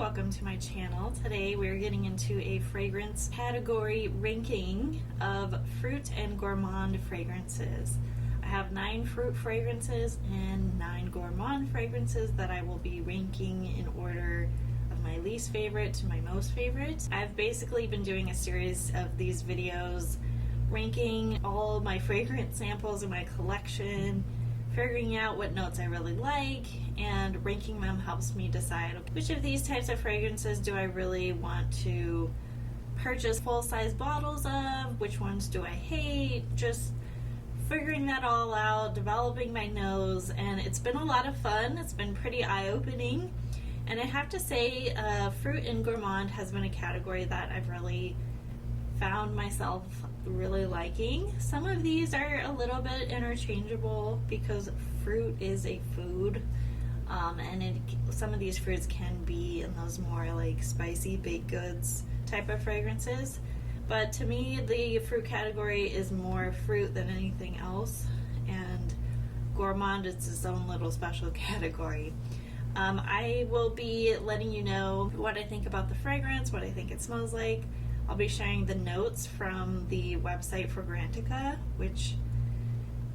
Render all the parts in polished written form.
welcome to my channel. Today we're getting into a fragrance category ranking of fruit and gourmand fragrances. I have 9 fruit fragrances and 9 gourmand fragrances that I will be ranking in order of my least favorite to my most favorite. I've basically been doing a series of these videos ranking all my fragrance samples in my collection, figuring out what notes I really like, and ranking them helps me decide which of these types of fragrances do I really want to purchase full-size bottles of, which ones do I hate, just figuring that all out, developing my nose, and it's been a lot of fun. It's been pretty eye-opening, and I have to say fruit and gourmand has been a category that I've really found myself really liking. Some of these are a little bit interchangeable because fruit is a food, and some of these fruits can be in those more like spicy baked goods type of fragrances, but to me the fruit category is more fruit than anything else, and gourmand is its own little special category. I will be letting you know what I think about the fragrance, what I think it smells like. I'll be sharing the notes from the website for Replica, which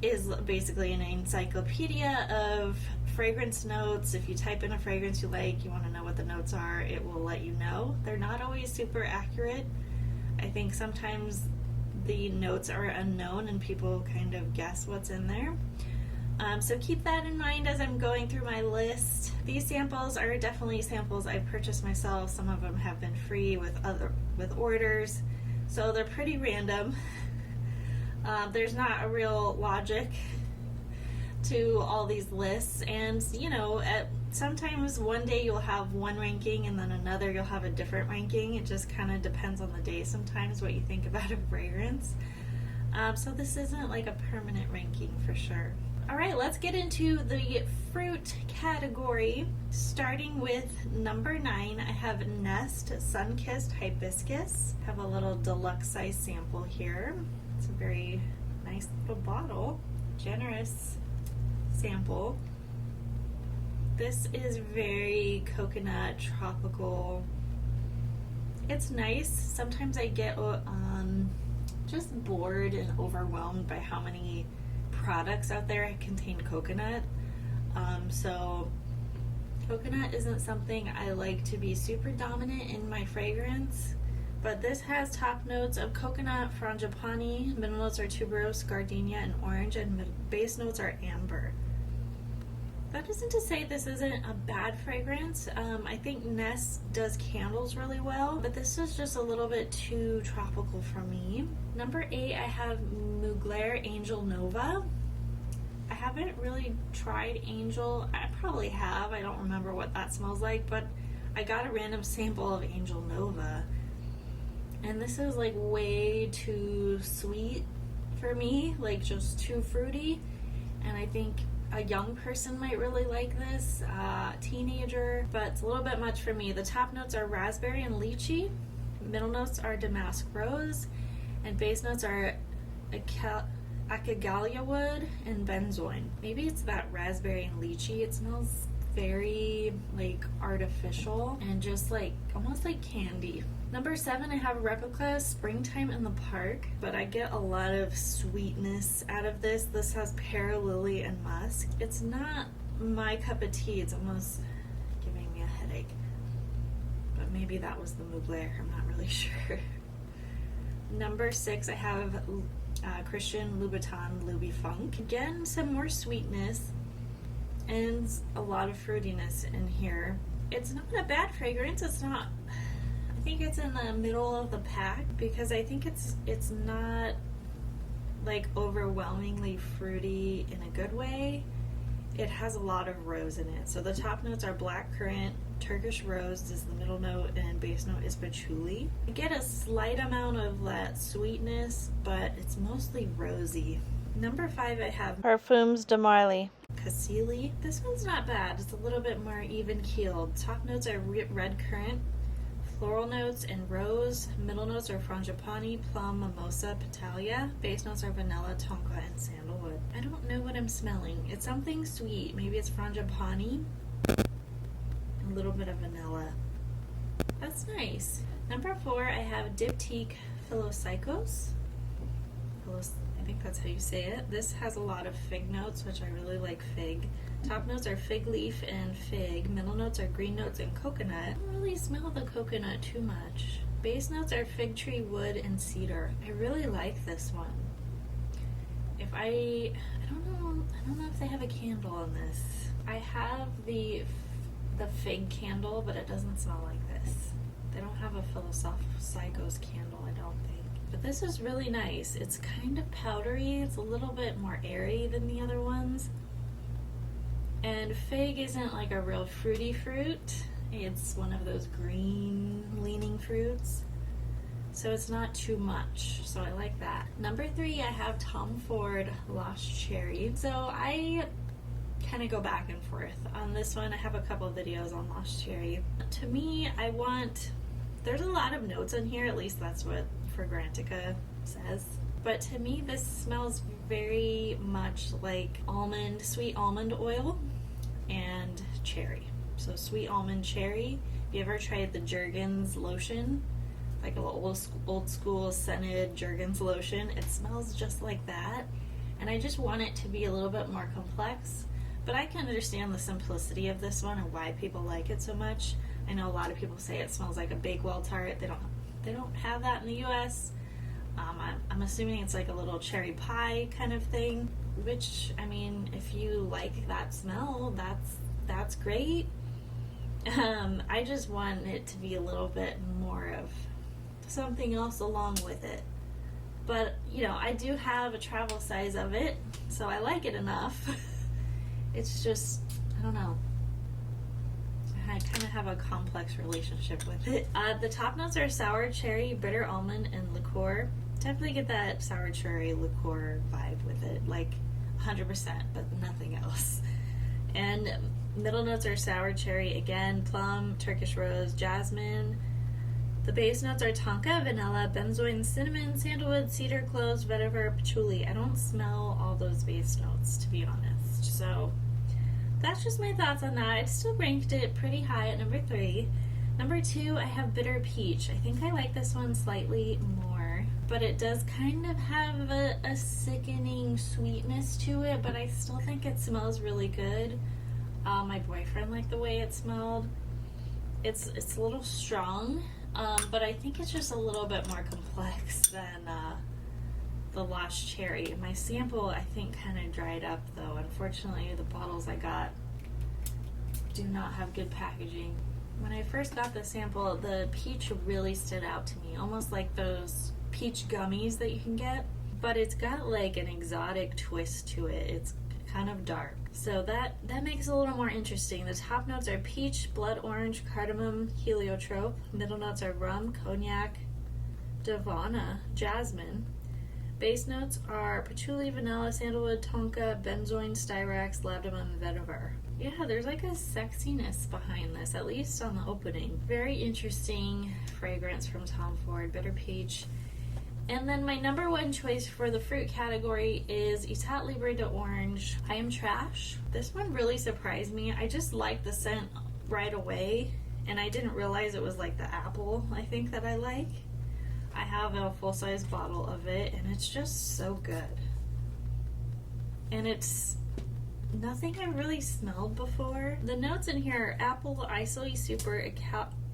is basically an encyclopedia of fragrance notes. If you type in a fragrance you like, you want to know what the notes are, it will let you know. They're not always super accurate. I think sometimes the notes are unknown and people kind of guess what's in there. So keep that in mind as I'm going through my list. These samples are definitely samples I've purchased myself. Some of them have been free with orders, so they're pretty random. There's not a real logic to all these lists, and you know, sometimes one day you'll have one ranking and then another you'll have a different ranking. It just kind of depends on the day sometimes what you think about a fragrance. So this isn't like a permanent ranking for sure. Alright, let's get into the fruit category. Starting with number 9, I have Nest Sunkissed Hibiscus. I have a little deluxe size sample here. It's a very nice little bottle, generous sample. This is very coconut, tropical. It's nice. Sometimes I get just bored and overwhelmed by how many products out there contain coconut. So coconut isn't something I like to be super dominant in my fragrance, but this has top notes of coconut, frangipani, middle notes are tuberose, gardenia, and orange, and base notes are amber. That isn't to say this isn't a bad fragrance. I think Nest does candles really well, but this is just a little bit too tropical for me. Number 8, I have Mugler Angel Nova. I haven't really tried Angel. I probably have. I don't remember what that smells like, but I got a random sample of Angel Nova, and this is like way too sweet for me, like just too fruity, and I think a young person might really like this, teenager, but it's a little bit much for me. The top notes are raspberry and lychee, middle notes are damask rose, and base notes are Akagalia wood and benzoin. Maybe it's that raspberry and lychee. It smells very like artificial and just like almost like candy. Number 7, I have Replica Springtime in the Park, but I get a lot of sweetness out of this. This has pear, lily, and musk. It's not my cup of tea. It's almost giving me a headache, but maybe that was the Mugler. I'm not really sure. Number 6, I have Christian Louboutin Loubifunk. Again, some more sweetness and a lot of fruitiness in here. It's not a bad fragrance. It's not, I think it's in the middle of the pack because I think it's not like overwhelmingly fruity in a good way. It has a lot of rose in it. So the top notes are blackcurrant, Turkish rose is the middle note, and base note is patchouli. I get a slight amount of that sweetness, but it's mostly rosy. Number 5, I have Parfums de Marly. Cassili. This one's not bad. It's a little bit more even keeled. Top notes are red currant, floral notes, and rose. Middle notes are frangipani, plum, mimosa, petalia. Base notes are vanilla, tonka, and sandalwood. I don't know what I'm smelling. It's something sweet. Maybe it's frangipani. A little bit of vanilla. That's nice. Number 4, I have Diptyque Philosykos. I think that's how you say it. This has a lot of fig notes, which I really like fig. Top notes are fig leaf and fig. Middle notes are green notes and coconut. I don't really smell the coconut too much. Base notes are fig tree, wood, and cedar. I really like this one. If I don't know if they have a candle on this. I have the fig candle, but it doesn't smell like this. They don't have a Philosykos candle, I don't think. But this is really nice. It's kind of powdery. It's a little bit more airy than the other ones. And fig isn't like a real fruity fruit. It's one of those green leaning fruits. So it's not too much. So I like that. Number 3, I have Tom Ford Lost Cherry. So I kind of go back and forth on this one. I have a couple of videos on Lost Cherry. To me, there's a lot of notes in here, at least that's what Fragrantica says. But to me, this smells very much like sweet almond oil and cherry. So sweet almond cherry. If you ever tried the Jergens lotion, like a old school scented Jergens lotion, it smells just like that. And I just want it to be a little bit more complex. But I can understand the simplicity of this one and why people like it so much. I know a lot of people say it smells like a Bakewell tart. They don't have that in the US. I'm assuming it's like a little cherry pie kind of thing, which, I mean, if you like that smell, that's great. I just want it to be a little bit more of something else along with it. But, you know, I do have a travel size of it, so I like it enough. It's just, I don't know. I kind of have a complex relationship with it. The top notes are sour cherry, bitter almond, and liqueur. Definitely get that sour cherry liqueur vibe with it, like 100%, but nothing else. And middle notes are sour cherry again, plum, Turkish rose, jasmine. The base notes are tonka, vanilla, benzoin, cinnamon, sandalwood, cedar, cloves, vetiver, patchouli. I don't smell all those base notes, to be honest. So that's just my thoughts on that. I still ranked it pretty high at number 3. Number 2, I have bitter peach. I think I like this one slightly more, but it does kind of have a sickening sweetness to it, but I still think it smells really good. My boyfriend liked the way it smelled. It's a little strong, but I think it's just a little bit more complex than the Lost Cherry. My sample, I think, kind of dried up, though. Unfortunately, the bottles I got do not have good packaging. When I first got the sample, the peach really stood out to me, almost like those peach gummies that you can get, but it's got like an exotic twist to it. It's kind of dark, so that makes it a little more interesting. The top notes are peach, blood orange, cardamom, heliotrope. Middle notes are rum, cognac, davana, jasmine. Base notes are patchouli, vanilla, sandalwood, tonka, benzoin, styrax, lavdom, and vetiver. Yeah, there's like a sexiness behind this, at least on the opening. Very interesting fragrance from Tom Ford, bitter peach. And then my number 1 choice for the fruit category is Etat Libre de Orange. I Am Trash. This one really surprised me. I just liked the scent right away, and I didn't realize it was like the apple, I think, that I like. I have a full-size bottle of it, and it's just so good. And it's nothing I really smelled before. The notes in here are apple, isoe super,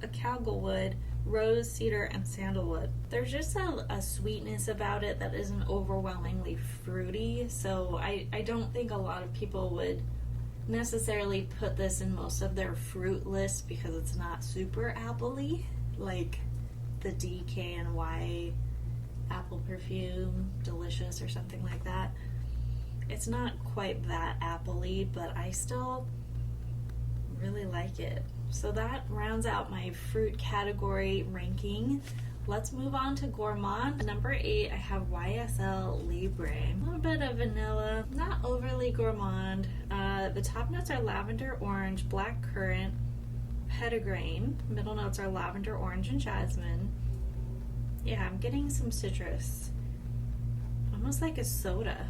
acagalwood, rose, cedar, and sandalwood. There's just a sweetness about it that isn't overwhelmingly fruity, so I don't think a lot of people would necessarily put this in most of their fruit lists because it's not super appley, like the DKNY apple perfume, delicious or something like that. It's not quite that appley, but I still really like it. So that rounds out my fruit category ranking. Let's move on to Gourmand. Number 8, I have YSL Libre. A little bit of vanilla, not overly gourmand. The top notes are lavender, orange, black currant, petitgrain. Middle notes are lavender, orange, and jasmine. Yeah, I'm getting some citrus. Almost like a soda.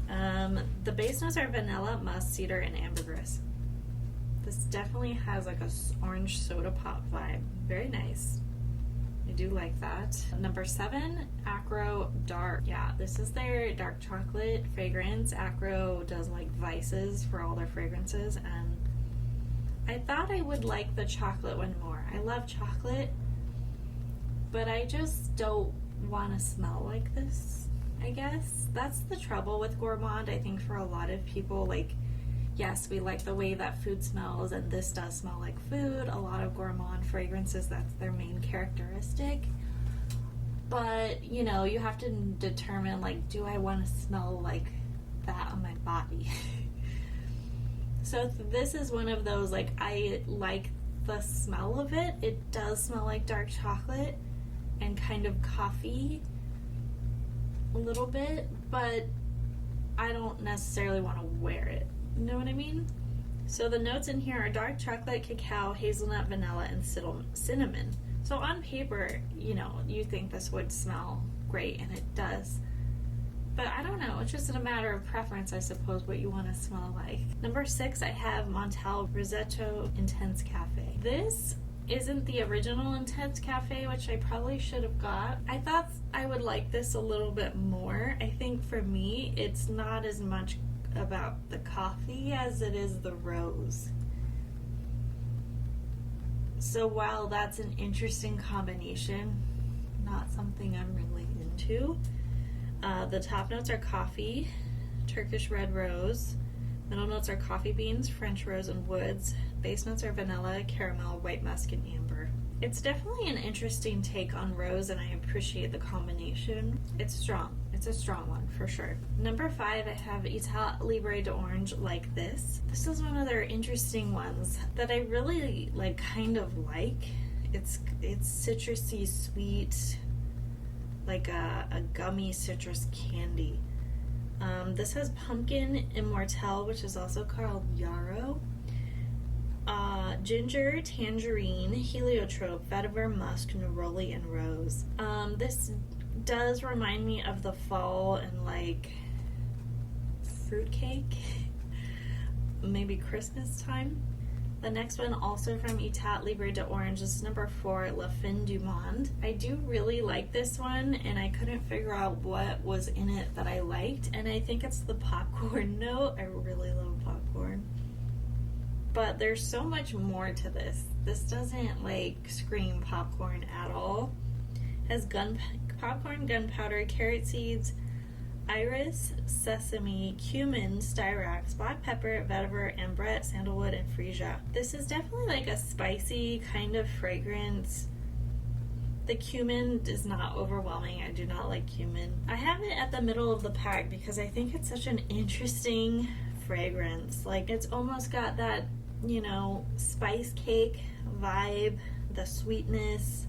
The base notes are vanilla, musk, cedar, and ambergris. This definitely has like a orange soda pop vibe. Very nice. I do like that. Number 7, Akro Dark. Yeah, this is their dark chocolate fragrance. Akro does like vices for all their fragrances, and I thought I would like the chocolate one more. I love chocolate, but I just don't want to smell like this, I guess. That's the trouble with Gourmand, I think, for a lot of people. Like, yes, we like the way that food smells, and this does smell like food. A lot of Gourmand fragrances, that's their main characteristic. But, you know, you have to determine, like, do I want to smell like that on my body? So this is one of those, like, I like the smell of it. It does smell like dark chocolate and kind of coffee a little bit, but I don't necessarily want to wear it. You know what I mean? So the notes in here are dark chocolate, cacao, hazelnut, vanilla, and cinnamon. So on paper, you know, you think this would smell great, and it does. But I don't know, it's just a matter of preference, I suppose, what you want to smell like. Number 6, I have Montale Ristretto Intense Cafe. This isn't the original Intense Cafe, which I probably should have got. I thought I would like this a little bit more. I think for me, it's not as much about the coffee as it is the rose. So while that's an interesting combination, not something I'm really into. The top notes are coffee, Turkish red rose. Middle notes are coffee beans, French rose, and woods. Base notes are vanilla, caramel, white musk, and amber. It's definitely an interesting take on rose, and I appreciate the combination. It's strong. It's a strong one for sure. Number 5, I have Etat Libre d'Orange Like This. This is one of their interesting ones that I really like, kind of like. It's citrusy, sweet, like a gummy citrus candy. This has pumpkin, immortelle, which is also called yarrow, ginger, tangerine, heliotrope, vetiver, musk, neroli, and rose. This does remind me of the fall and like fruitcake, maybe Christmas time. The next one, also from Etat Libre d'Orange, is number 4, La Fin du Monde. I do really like this one, and I couldn't figure out what was in it that I liked, and I think it's the popcorn note. I really love popcorn. But there's so much more to this. This doesn't like scream popcorn at all. It has popcorn, gunpowder, carrot seeds, iris, sesame, cumin, styrax, black pepper, vetiver, ambrette, sandalwood, and freesia. This is definitely like a spicy kind of fragrance. The cumin is not overwhelming. I do not like cumin. I have it at the middle of the pack because I think it's such an interesting fragrance. Like, it's almost got that, you know, spice cake vibe, the sweetness,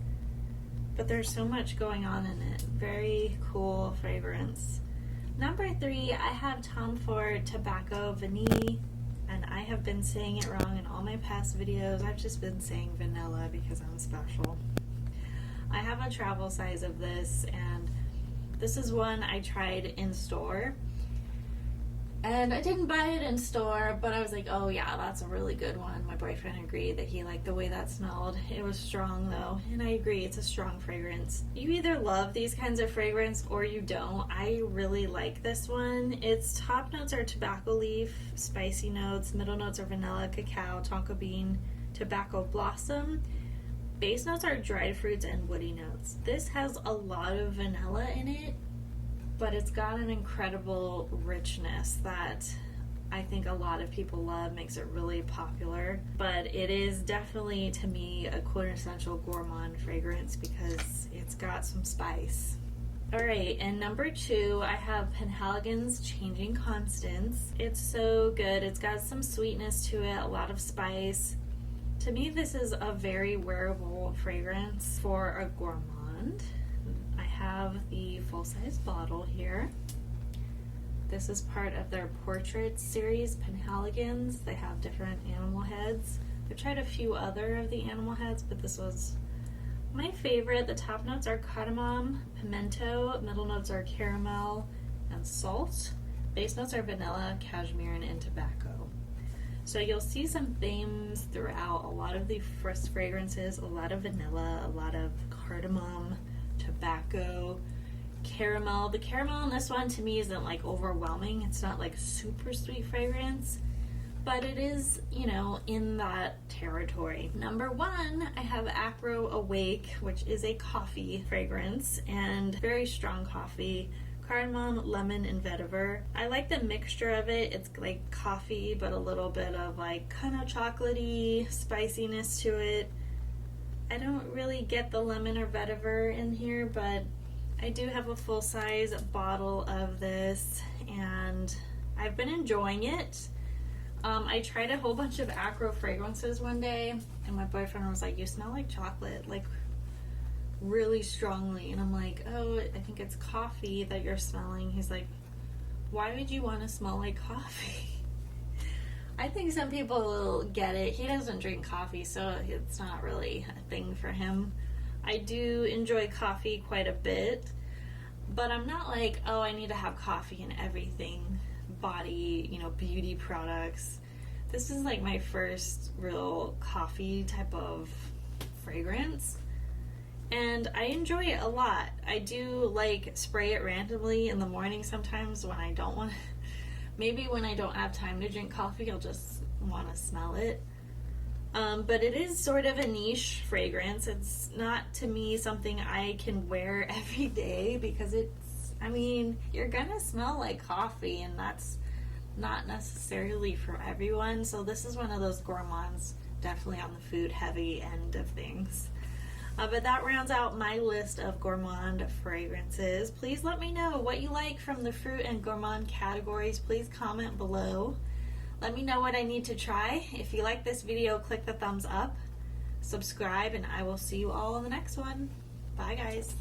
but there's so much going on in it. Very cool fragrance. Number 3, I have Tom Ford Tabacco Vanille, and I have been saying it wrong in all my past videos. I've just been saying vanilla because I'm special. I have a travel size of this, and this is one I tried in store. And I didn't buy it in store, but I was like, oh yeah, that's a really good one. My boyfriend agreed that he liked the way that smelled. It was strong though, and I agree, it's a strong fragrance. You either love these kinds of fragrance or you don't. I really like this one. Its top notes are tobacco leaf, spicy notes. Middle notes are vanilla, cacao, tonka bean, tobacco blossom. Base notes are dried fruits and woody notes. This has a lot of vanilla in it, but it's got an incredible richness that I think a lot of people love, makes it really popular. But it is definitely, to me, a quintessential Gourmand fragrance because it's got some spice. Alright, and number 2, I have Penhaligon's Changing Constance. It's so good. It's got some sweetness to it, a lot of spice. To me, this is a very wearable fragrance for a gourmand. I have the full-size bottle here. This is part of their portrait series, Penhaligons. They have different animal heads. I've tried a few other of the animal heads, but this was my favorite. The top notes are cardamom, pimento, middle notes are caramel and salt. Base notes are vanilla, cashmere, and tobacco. So you'll see some themes throughout a lot of the first fragrances, a lot of vanilla, a lot of cardamom, tobacco, caramel. The caramel in this one to me isn't like overwhelming. It's not like super sweet fragrance, but it is, you know, in that territory. Number 1, I have Akro Awake, which is a coffee fragrance and very strong coffee. Cardamom, lemon, and vetiver. I like the mixture of it. It's like coffee, but a little bit of like kind of chocolatey spiciness to it. I don't really get the lemon or vetiver in here, but I do have a full-size bottle of this, and I've been enjoying it. I tried a whole bunch of Akro fragrances one day, and my boyfriend was like, "You smell like chocolate, like really strongly." And I'm like, "Oh, I think it's coffee that you're smelling." He's like, "Why would you want to smell like coffee?" I think some people will get it. He doesn't drink coffee, so it's not really a thing for him. I do enjoy coffee quite a bit, but I'm not like, oh, I need to have coffee in everything. Body, you know, beauty products. This is like my first real coffee type of fragrance, and I enjoy it a lot. I do like spray it randomly in the morning sometimes when I don't want to. Maybe when I don't have time to drink coffee, I'll just want to smell it. But it is sort of a niche fragrance. It's not, to me, something I can wear every day because it's, I mean, you're gonna smell like coffee, and that's not necessarily for everyone. So this is one of those gourmands, definitely on the food heavy end of things. But that rounds out my list of gourmand fragrances. Please let me know what you like from the fruit and gourmand categories. Please comment below. Let me know what I need to try. If you like this video, click the thumbs up, subscribe, and I will see you all in the next one. Bye, guys.